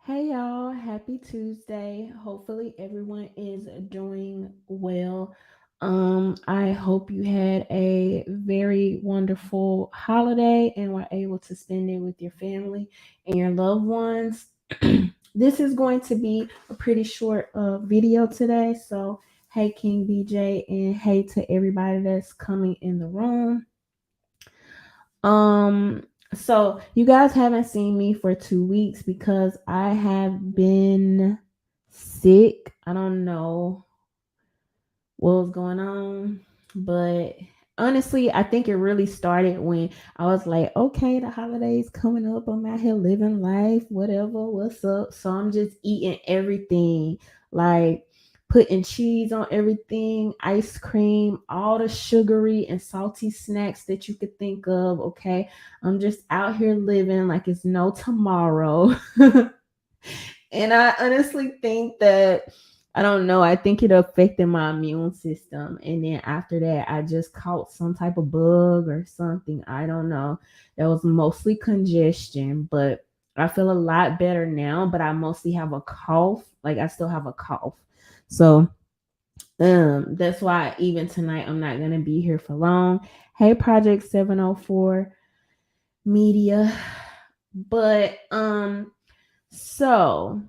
Hey y'all, happy Tuesday. Hopefully everyone is doing well. I hope you had a very wonderful holiday and were able to spend it with your family and your loved ones. This is going to be a pretty short video today. So, hey King BJ and hey to everybody that's coming in the room. Um, so you guys haven't seen me for 2 weeks because I have been sick. I don't know what was going on, but honestly, I think it really started when I was like, okay, the holidays coming up. I'm out here living life, whatever, what's up? So I'm just eating everything, like putting cheese on everything, ice cream, all the sugary and salty snacks that you could think of. Okay. I'm just out here living like it's no tomorrow. And I honestly think that I don't know. I think it affected my immune system. And then after that, I just caught some type of bug or something. I don't know. That was mostly congestion, but I feel a lot better now. But I mostly have a cough. Like I still have a cough. So that's why even tonight I'm not gonna be here for long. Hey, Project 704 Media. But so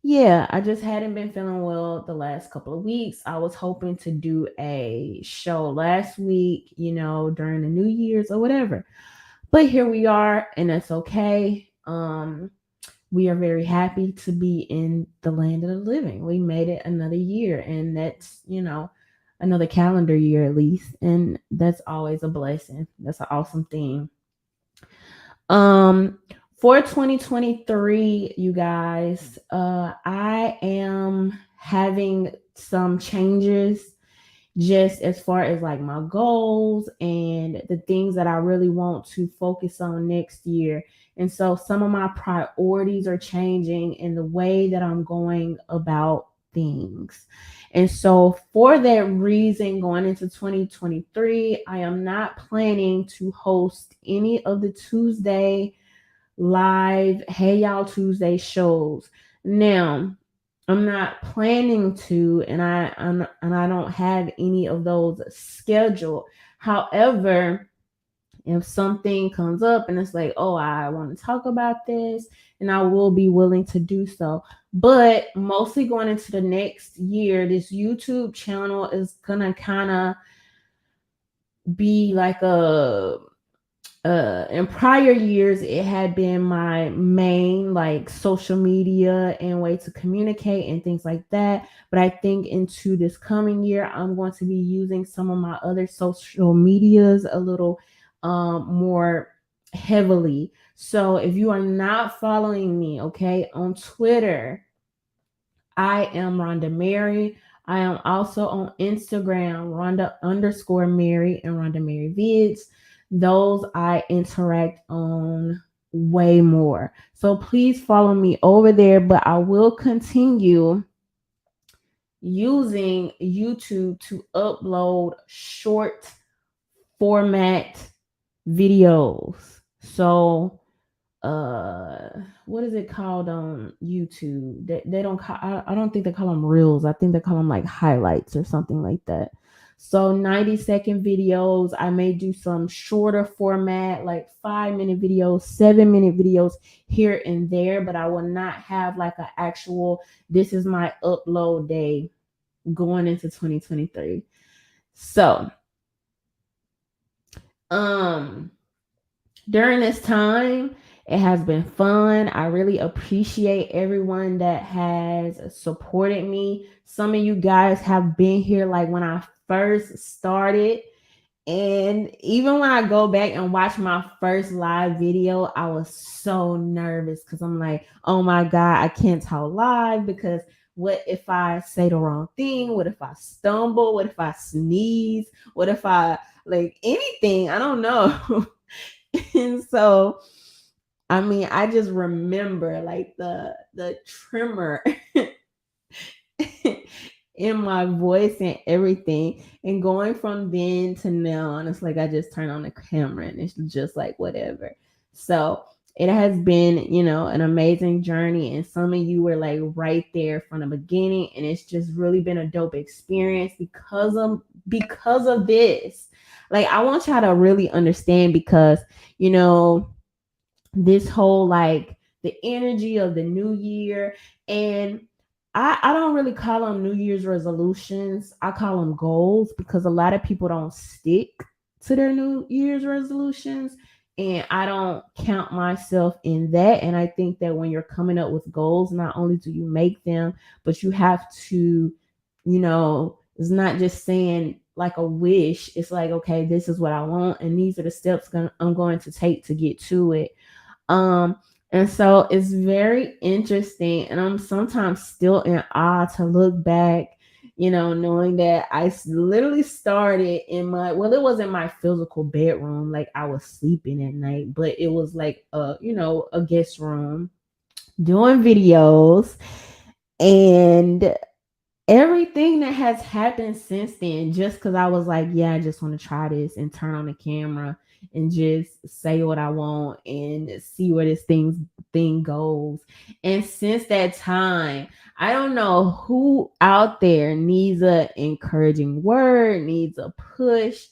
yeah, I just hadn't been feeling well the last couple of weeks. I was hoping to do a show last week, during the New Year's or whatever. But here we are, and that's okay. We are very happy to be in the land of the living. We made it another year, and that's, another calendar year at least. And that's always a blessing. That's an awesome thing. Um, for 2023, you guys, I am having some changes just as far as like my goals and the things that I really want to focus on next year. And so some of my priorities are changing in the way that I'm going about things. And so for that reason, going into 2023, I am not planning to host any of the Tuesday live Hey Y'all Tuesday shows. Now, I'm not planning to, and I don't have any of those scheduled. However, if something comes up and it's like, oh, I want to talk about this, and I will be willing to do so. But mostly going into the next year, this YouTube channel is gonna kind of be like a in prior years it had been my main like social media and way to communicate and things like that, but I think into this coming year I'm going to be using some of my other social medias a little more heavily. So if you are not following me, okay, on Twitter, I am RhondaMary. I am also on Instagram, Rhonda_Mary and RhondaMary Vids. Those I interact on way more. So please follow me over there, but I will continue using YouTube to upload short format videos. So what is it called on YouTube? They don't call, I don't think they call them reels. I think they call them like highlights or something like that. So 90-second videos. I may do some shorter format, like 5-minute videos, 7-minute videos here and there, but I will not have like an actual, this is my upload day going into 2023. So, um, during this time, it has been fun. I really appreciate everyone that has supported me. Some of you guys have been here like when I first started. And even when I go back and watch my first live video, I was so nervous because I'm like, oh my God, I can't talk live because what if I say the wrong thing? What if I stumble? What if I sneeze? What if I like anything? I don't know. And so I mean, I just remember like the tremor in my voice and everything. And going from then to now, and it's like I just turn on the camera and it's just like whatever. So it has been, an amazing journey. And some of you were like right there from the beginning. And it's just really been a dope experience because of this. Like, I want y'all to really understand, because, this whole like the energy of the new year. And I don't really call them New Year's resolutions. I call them goals, because a lot of people don't stick to their New Year's resolutions. And I don't count myself in that. And I think that when you're coming up with goals, not only do you make them, but you have to, it's not just saying like a wish. It's like, okay, this is what I want, and these are the steps I'm going to take to get to it. Um, and so it's very interesting, and I'm sometimes still in awe to look back, knowing that literally started in it wasn't my physical bedroom, like I was sleeping at night, but it was like a guest room doing videos. And everything that has happened since then, just because I was like, yeah, I just want to try this and turn on the camera and just say what I want and see where this thing goes. And since that time, I don't know who out there needs a encouraging word, needs a push,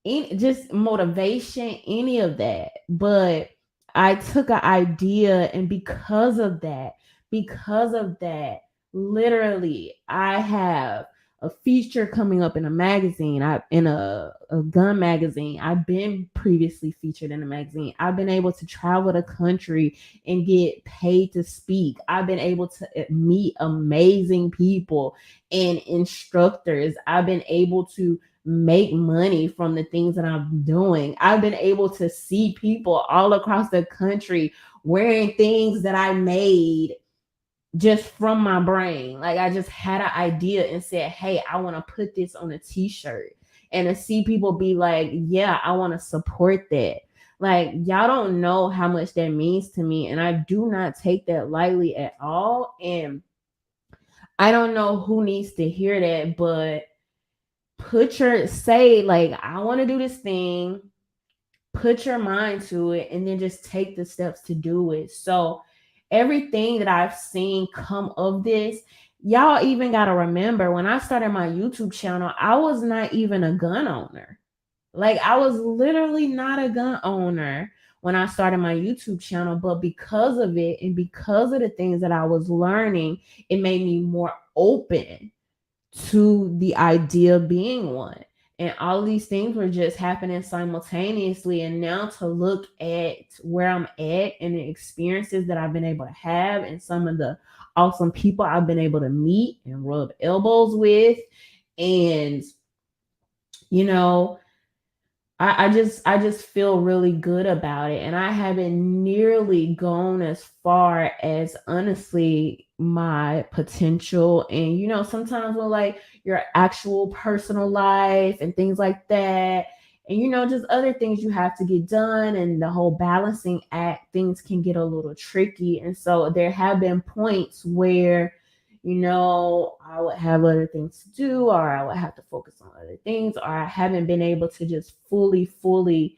just motivation, any of that. But I took an idea, and because of that, literally, I have a feature coming up in a magazine. In a gun magazine. I've been previously featured in a magazine. I've been able to travel the country and get paid to speak. I've been able to meet amazing people and instructors. I've been able to make money from the things that I'm doing. I've been able to see people all across the country wearing things that I made just from my brain. Like, I just had an idea and said, hey, I want to put this on a t-shirt. And to see people be like, yeah, I want to support that. Like, y'all don't know how much that means to me. And I do not take that lightly at all. And I don't know who needs to hear that, but say like, I want to do this thing, put your mind to it, and then just take the steps to do it. So everything that I've seen come of this, y'all even got to remember, when I started my YouTube channel, I was not even a gun owner. Like, I was literally not a gun owner when I started my YouTube channel, but because of it and because of the things that I was learning, it made me more open to the idea of being one. And all of these things were just happening simultaneously. And now to look at where I'm at and the experiences that I've been able to have, and some of the awesome people I've been able to meet and rub elbows with. And, you know, I just feel really good about it. And I haven't nearly gone as far as, honestly, my potential. And sometimes with like your actual personal life and things like that, and just other things you have to get done, and the whole balancing act, things can get a little tricky. And so there have been points where I would have other things to do, or I would have to focus on other things, or I haven't been able to just fully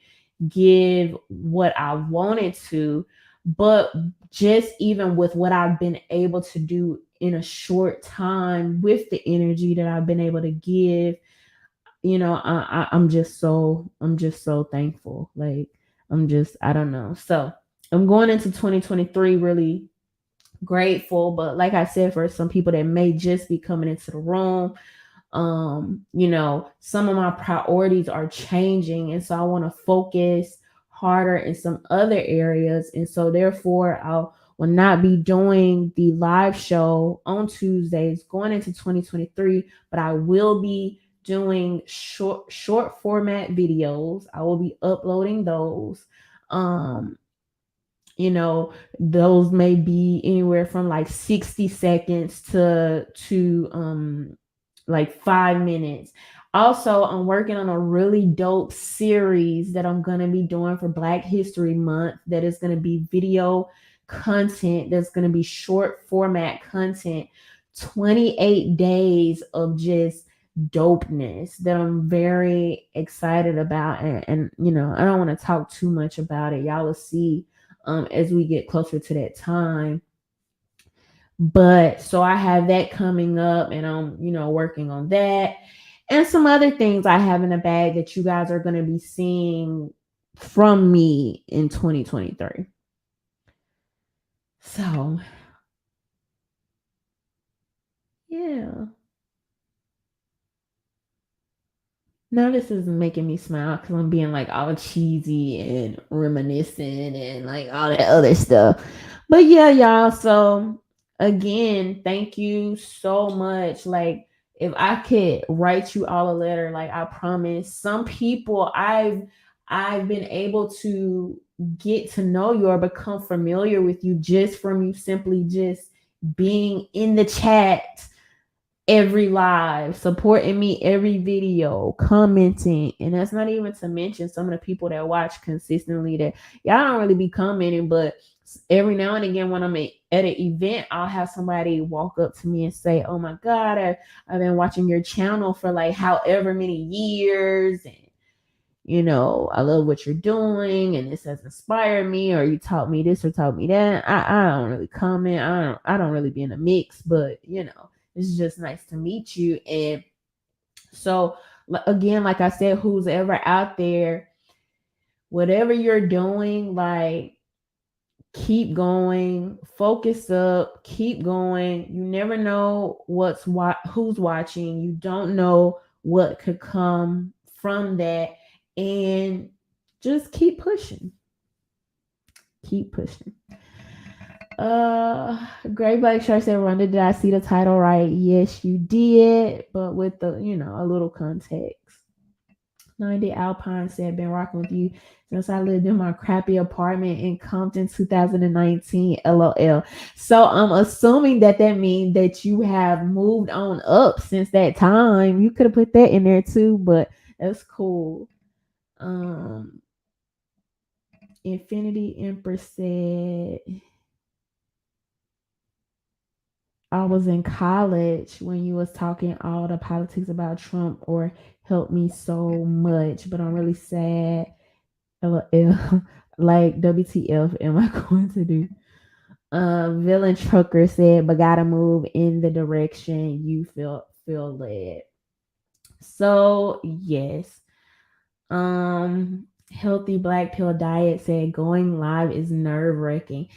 give what I wanted to. But just even with what I've been able to do in a short time, with the energy that I've been able to give, I'm just so thankful. Like, I don't know. So I'm going into 2023 really grateful. But like I said, for some people that may just be coming into the room, some of my priorities are changing, and so I want to focus harder in some other areas. And so therefore I will not be doing the live show on Tuesdays going into 2023, but I will be doing short format videos. I will be uploading those. Those may be anywhere from like 60 seconds to like 5 minutes. Also, I'm working on a really dope series that I'm going to be doing for Black History Month, that is going to be video content, that's going to be short format content, 28 days of just dopeness that I'm very excited about. And I don't want to talk too much about it. Y'all will see as we get closer to that time. But so I have that coming up, and I'm, working on that and some other things I have in the bag that you guys are going to be seeing from me in 2023. So, yeah. Now this is making me smile because I'm being like all cheesy and reminiscent and like all that other stuff. But yeah, y'all. So again, thank you so much. Like, if I could write you all a letter, like I promise, some people I've been able to get to know you or become familiar with you just from you simply just being in the chat every live, supporting me every video, commenting. And that's not even to mention some of the people that watch consistently that y'all don't really be commenting, but every now and again when I'm at an event, I'll have somebody walk up to me and say, "Oh my God, I've been watching your channel for like however many years, and I love what you're doing, and this has inspired me, or you taught me this or taught me that." I don't really comment. I don't really be in the mix, but it's just nice to meet you. And so again, like I said, who's ever out there, whatever you're doing, like keep going, focus up, keep going. You never know who's watching. You don't know what could come from that, and just keep pushing. Keep pushing. Great Black Shark said, "Rhonda, did I see the title right?" Yes, you did, but with the a little context. 90 Alpine said, "Been rocking with you since I lived in my crappy apartment in Compton 2019. LOL." So I'm assuming that means that you have moved on up since that time. You could have put that in there too, but that's cool. Infinity Empress said, "I was in college when you was talking all the politics about Trump, or helped me so much, but I'm really sad. LOL. Like, WTF am I going to do?" Villain Trucker said, "But gotta move in the direction you feel led." So yes. Healthy Black Pill Diet said, "Going live is nerve-wracking."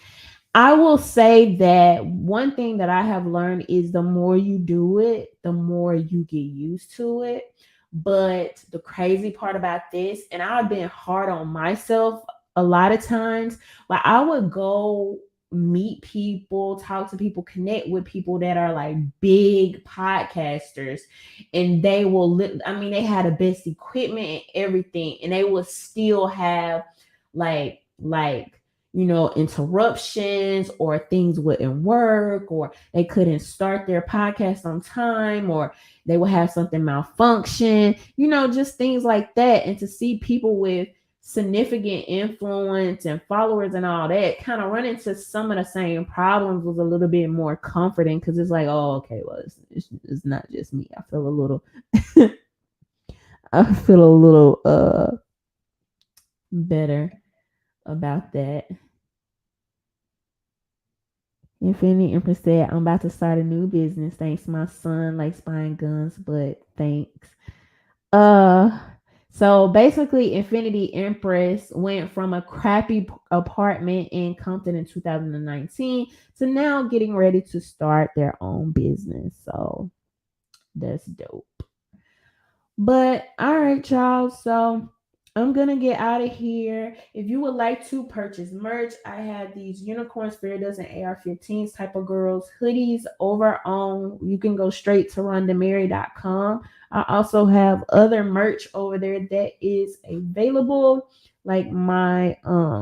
I will say that one thing that I have learned is the more you do it, the more you get used to it. But the crazy part about this, and I've been hard on myself a lot of times, like I would go meet people, talk to people, connect with people that are like big podcasters, and they will they had the best equipment and everything, and they will still have like interruptions, or things wouldn't work, or they couldn't start their podcast on time, or they would have something malfunction, just things like that. And to see people with significant influence and followers and all that kind of run into some of the same problems was a little bit more comforting, because it's like, oh, okay, well, it's not just me. I feel a little better about that. Infinity Empress said, "I'm about to start a new business. Thanks, my son likes buying guns, but thanks." So basically, Infinity Empress went from a crappy apartment in Compton in 2019 to now getting ready to start their own business. So that's dope. But all right, y'all. So I'm gonna get out of here. If you would like to purchase merch, I have these unicorn spiritas and AR-15s type of girls hoodies over on. You can go straight to RhondaMary.com. I also have other merch over there that is available, like my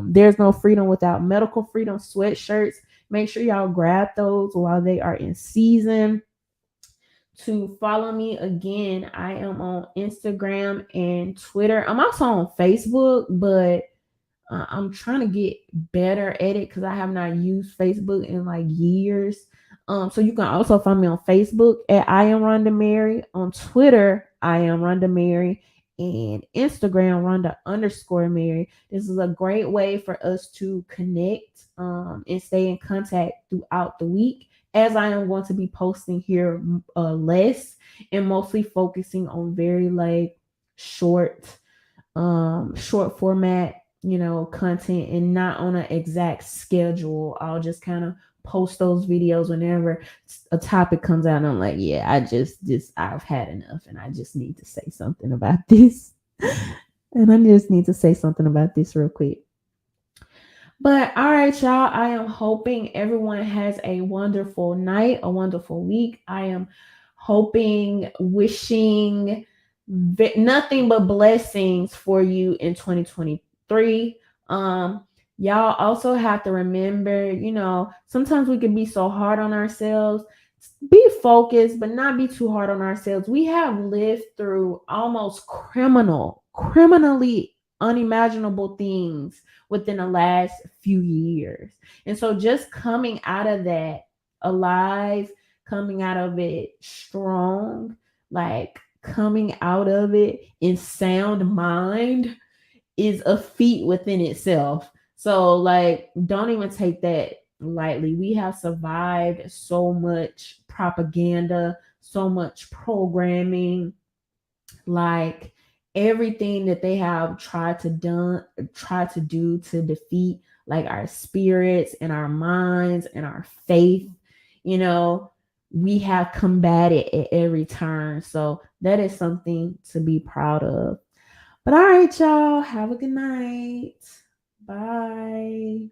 "There's No Freedom Without Medical Freedom" sweatshirts. Make sure y'all grab those while they are in season. To follow me again, I am on Instagram and Twitter. I'm also on Facebook, but I'm trying to get better at it because I have not used Facebook in like years. So you can also find me on Facebook at I am RhondaMary, on Twitter I am RhondaMary, and Instagram Rhonda_Mary. This is a great way for us to connect and stay in contact throughout the week, as I am going to be posting here less and mostly focusing on very like short short format, content, and not on an exact schedule. I'll just kind of post those videos whenever a topic comes out and I'm like, yeah, I've had enough and I just need to say something about this. And I just need to say something about this real quick. But all right, y'all, I am hoping everyone has a wonderful night, a wonderful week. I am hoping, wishing nothing but blessings for you in 2023. Y'all also have to remember, sometimes we can be so hard on ourselves. Be focused, but not be too hard on ourselves. We have lived through almost criminally unimaginable things within the last few years. And so just coming out of that alive, coming out of it strong, like coming out of it in sound mind is a feat within itself. So like don't even take that lightly. We have survived so much propaganda, so much programming, like everything that they have tried to do to defeat like our spirits and our minds and our faith, we have combated at every turn. So that is something to be proud of. But all right, y'all, have a good night. Bye.